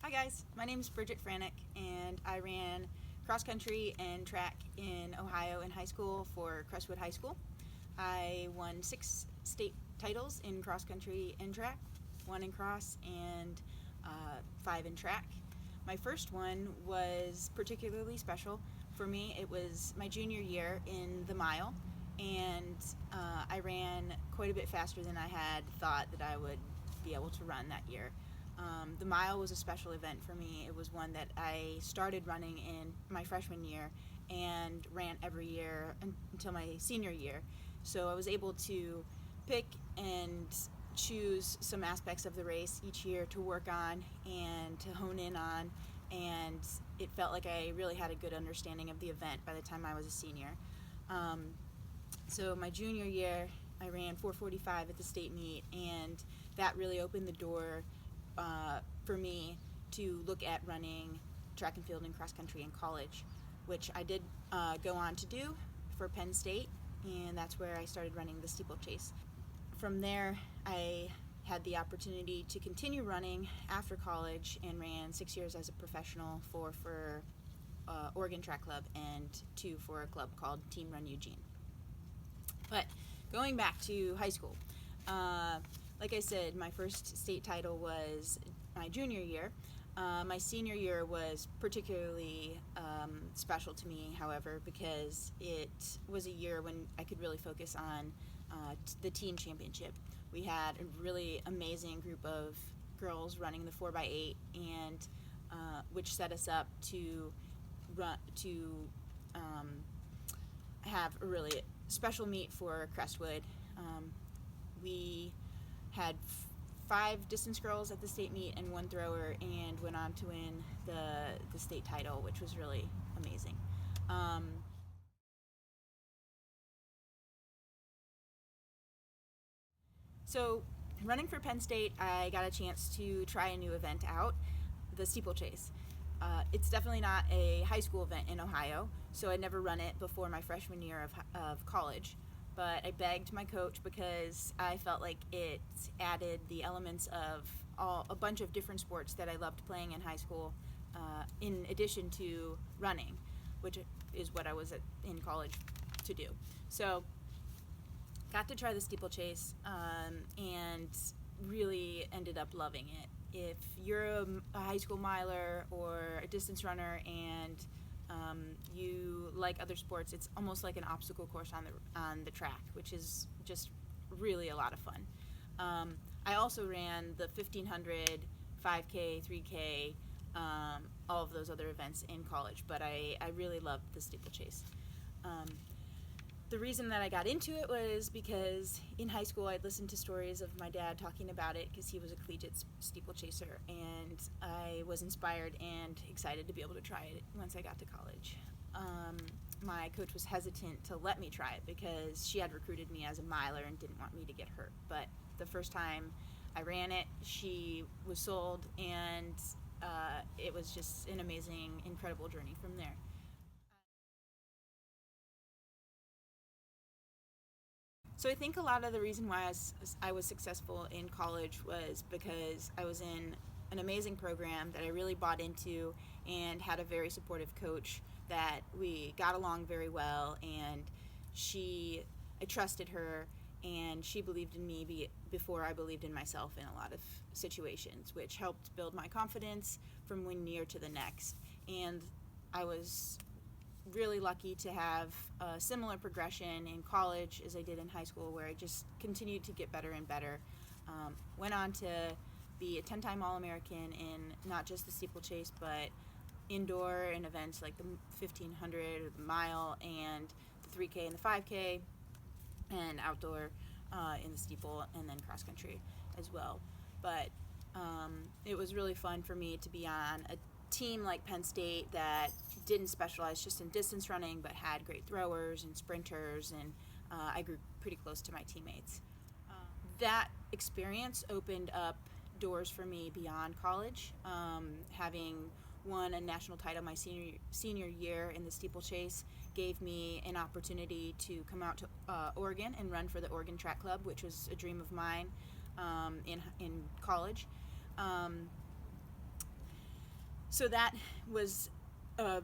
Hi guys, my name is Bridget Franek and I ran cross country and track in Ohio in high school for Crestwood High School. I won 6 state titles in cross country and track, 1 in cross and 5 in track. My first one was particularly special for me. It was my junior year in the mile, and I ran quite a bit faster than I had thought that I would be able to run that year. The mile was a special event for me. It was one that I started running in my freshman year and ran every year until my senior year. So I was able to pick and choose some aspects of the race each year to work on and to hone in on, and it felt like I really had a good understanding of the event by the time I was a senior. So my junior year, I ran 4:45 at the state meet, and that really opened the door for me to look at running track and field and cross country in college, which I did go on to do for Penn State, and that's where I started running the steeplechase. From there, I had the opportunity to continue running after college and ran 6 years as a professional, 4 for Oregon Track Club and 2 for a club called Team Run Eugene. But going back to high school, like I said, my first state title was my junior year. My senior year was particularly special to me, however, because it was a year when I could really focus on the teen championship. We had a really amazing group of girls running the 4x8, and which set us up to have a really special meet for Crestwood. We had 5 distance girls at the state meet and 1 thrower, and went on to win the state title, which was really amazing. So running for Penn State, I got a chance to try a new event out, the steeplechase. It's definitely not a high school event in Ohio, so I'd never run it before my freshman year of college. But I begged my coach because I felt like it added the elements of a bunch of different sports that I loved playing in high school, in addition to running, which is what I was in college to do. So got to try the steeplechase, and really ended up loving it. If you're a high school miler or a distance runner and you like other sports, it's almost like an obstacle course on the track, which is just really a lot of fun. I also ran the 1500, 5K, 3K, all of those other events in college, but I really loved the steeplechase. The reason that I got into it was because in high school I'd listened to stories of my dad talking about it because he was a collegiate steeplechaser, and I was inspired and excited to be able to try it once I got to college. My coach was hesitant to let me try it because she had recruited me as a miler and didn't want me to get hurt, but the first time I ran it, she was sold, and it was just an amazing, incredible journey from there. So I think a lot of the reason why I was successful in college was because I was in an amazing program that I really bought into and had a very supportive coach that we got along very well, and I trusted her, and she believed in me before I believed in myself in a lot of situations, which helped build my confidence from one year to the next. And I was really lucky to have a similar progression in college as I did in high school, where I just continued to get better and better. Went on to be a 10-time All-American in not just the steeplechase, but indoor in events like the 1500 or the mile and the 3K and the 5K, and outdoor in the steeple, and then cross country as well. But it was really fun for me to be on a team like Penn State that didn't specialize just in distance running, but had great throwers and sprinters, and I grew pretty close to my teammates. That experience opened up doors for me beyond college. Having won a national title my senior year in the steeplechase gave me an opportunity to come out to Oregon and run for the Oregon Track Club, which was a dream of mine in college. So that was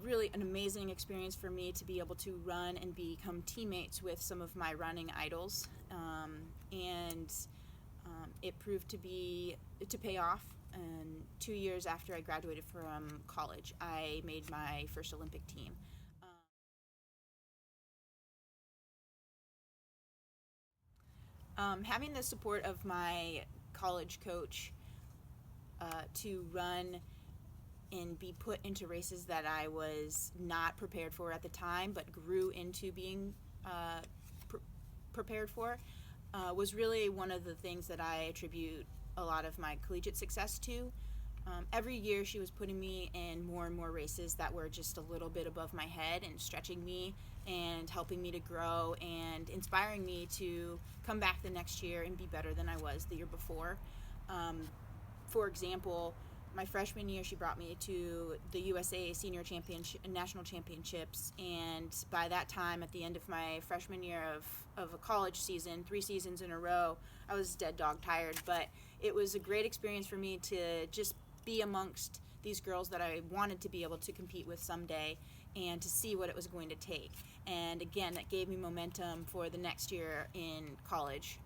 really an amazing experience for me to be able to run and become teammates with some of my running idols, and it proved to pay off. And 2 years after I graduated from college, I made my first Olympic team. Having the support of my college coach to run and be put into races that I was not prepared for at the time, but grew into being prepared for, was really one of the things that I attribute a lot of my collegiate success to. Every year she was putting me in more and more races that were just a little bit above my head and stretching me and helping me to grow and inspiring me to come back the next year and be better than I was the year before. For example, my freshman year, she brought me to the USA Senior Championship, National Championships, and by that time, at the end of my freshman year of a college season, 3 seasons in a row, I was dead dog tired, but it was a great experience for me to just be amongst these girls that I wanted to be able to compete with someday and to see what it was going to take. And again, that gave me momentum for the next year in college,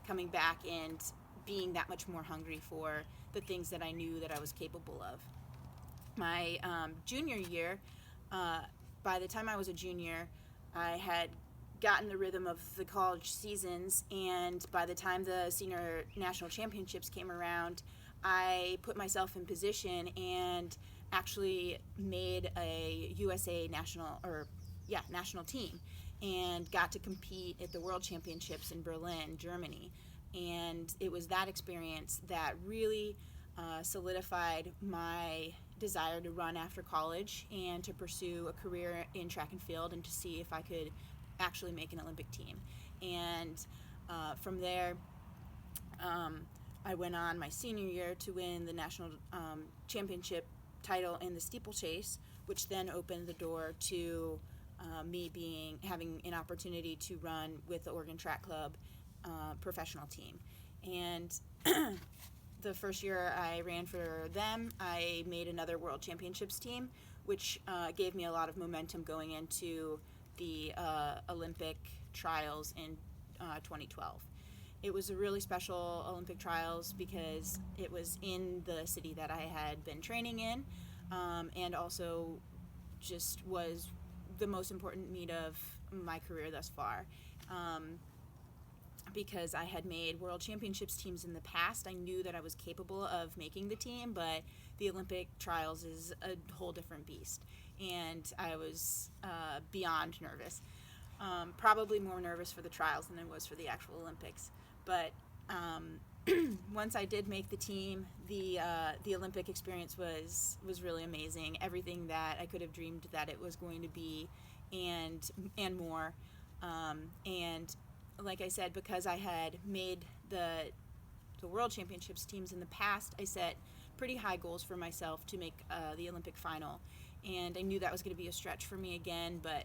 coming back and being that much more hungry for the things that I knew that I was capable of. My junior year, by the time I was a junior, I had gotten the rhythm of the college seasons, and by the time the senior national championships came around, I put myself in position and actually made a USA national team and got to compete at the World Championships in Berlin, Germany. And it was that experience that really solidified my desire to run after college and to pursue a career in track and field and to see if I could actually make an Olympic team. And from there, I went on my senior year to win the national championship title in the steeplechase, which then opened the door to me having an opportunity to run with the Oregon Track Club professional team. And the first year I ran for them, I made another World Championships team, which gave me a lot of momentum going into the Olympic trials in 2012. It was a really special Olympic trials because it was in the city that I had been training in, and also just was the most important meet of my career thus far. Because I had made World Championships teams in the past, I knew that I was capable of making the team, but the Olympic trials is a whole different beast, and I was beyond nervous. Probably more nervous for the trials than I was for the actual Olympics. But once I did make the team, the Olympic experience was really amazing. Everything that I could have dreamed that it was going to be, and more. And like I said, because I had made the World Championships teams in the past, I set pretty high goals for myself to make the Olympic final. And I knew that was going to be a stretch for me again, but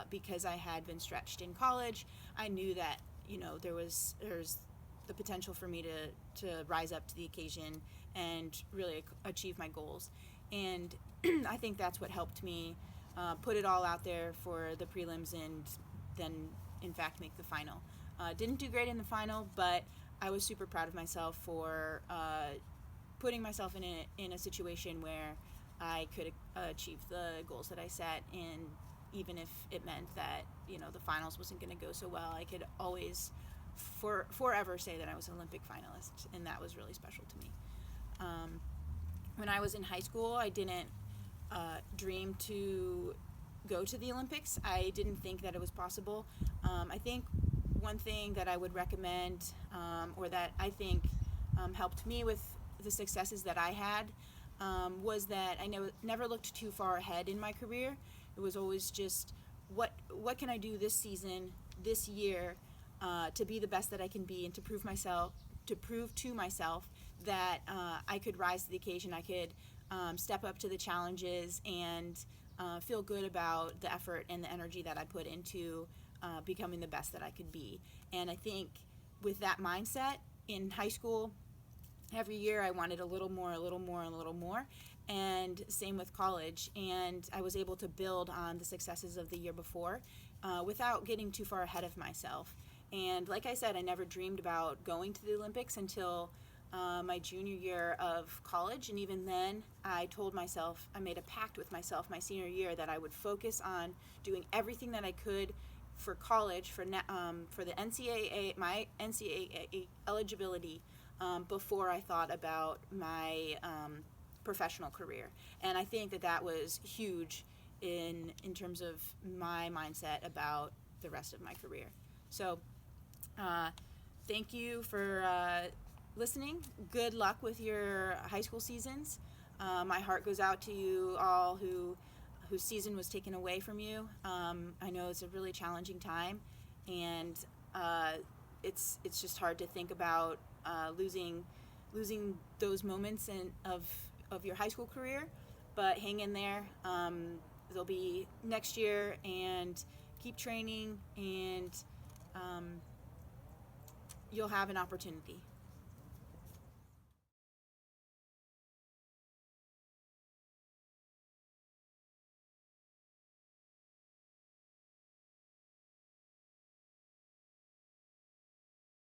because I had been stretched in college, I knew that there's the potential for me to rise up to the occasion and really achieve my goals. And I think that's what helped me put it all out there for the prelims and then in fact make the final. Didn't do great in the final, but I was super proud of myself for putting myself in a situation where I could achieve the goals that I set, and even if it meant that the finals wasn't going to go so well, I could always forever say that I was an Olympic finalist, and that was really special to me. When I was in high school, I didn't dream to go to the Olympics. I didn't think that it was possible. I think one thing that I would recommend, or that I think helped me with the successes that I had, was that I never looked too far ahead in my career. It was always just what can I do this season, this year, to be the best that I can be, and to prove to myself that I could rise to the occasion. I could step up to the challenges and feel good about the effort and the energy that I put into becoming the best that I could be. And I think with that mindset in high school, every year I wanted a little more, a little more, a little more, and same with college. And I was able to build on the successes of the year before without getting too far ahead of myself. And like I said, I never dreamed about going to the Olympics until my junior year of college. And even then, I told myself, I made a pact with myself my senior year that I would focus on doing everything that I could for college, for the NCAA, my NCAA eligibility, before I thought about my professional career. And I think that that was huge in terms of my mindset about the rest of my career. So thank you for listening. Good luck with your high school seasons. My heart goes out to you all whose season was taken away from you. I know it's a really challenging time, and it's just hard to think about losing those moments of your high school career. But hang in there. There'll be next year, and keep training, and you'll have an opportunity.